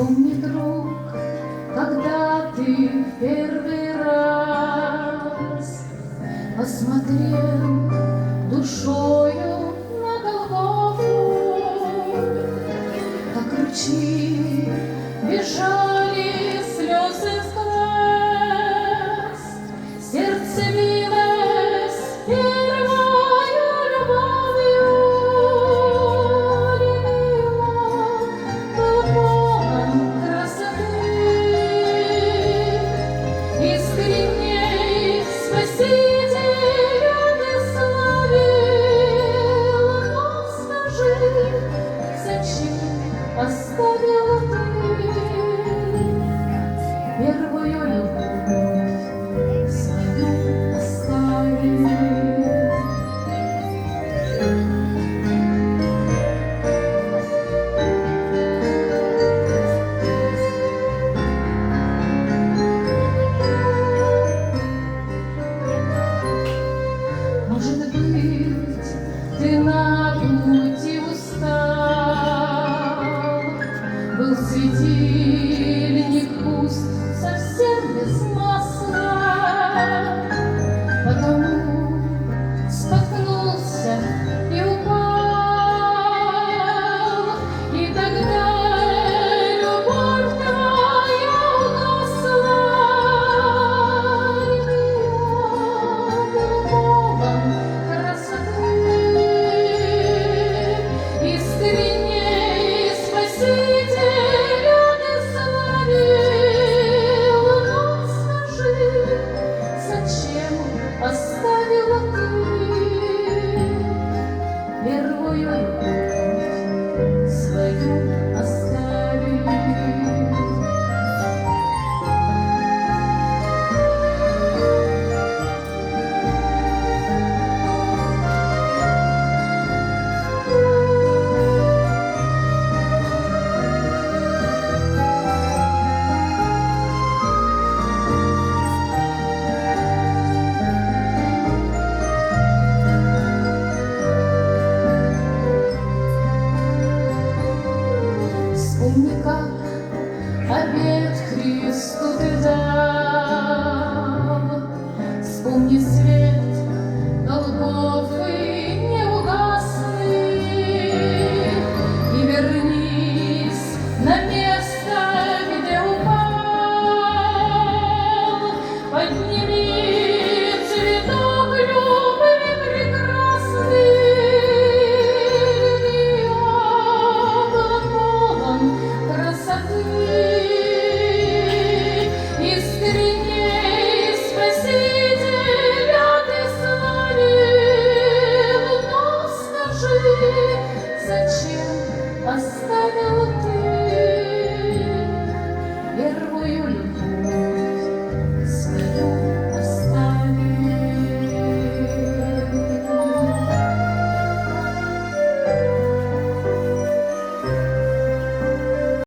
Вспомни, друг, когда ты в первый раз посмотрел душою на Голгофу, как ручьи бежали слезы с глаз, сердце билось первою любовью, был полон красоты, искренней Спасителя ты славил, но скажи, зачем оставила ты первую любовь свою оставить? Может быть, ты на пути устал, был светильник пуст, совсем без масла, потому споткнулся и упал, и тогда любовь твоя угасла, и я был полон красоты, искренней Спасителя ты славил, но скажи, зачем оставила ты первую любовь свою оставить? Вспомни, как обет Христу ты дал, вспомни свет Голгофы неугасный, и вернись на место, где упал, подними цветок любви прекрасный. Искренней Спасителя ты славил, но скажи, зачем оставил ты первую любовь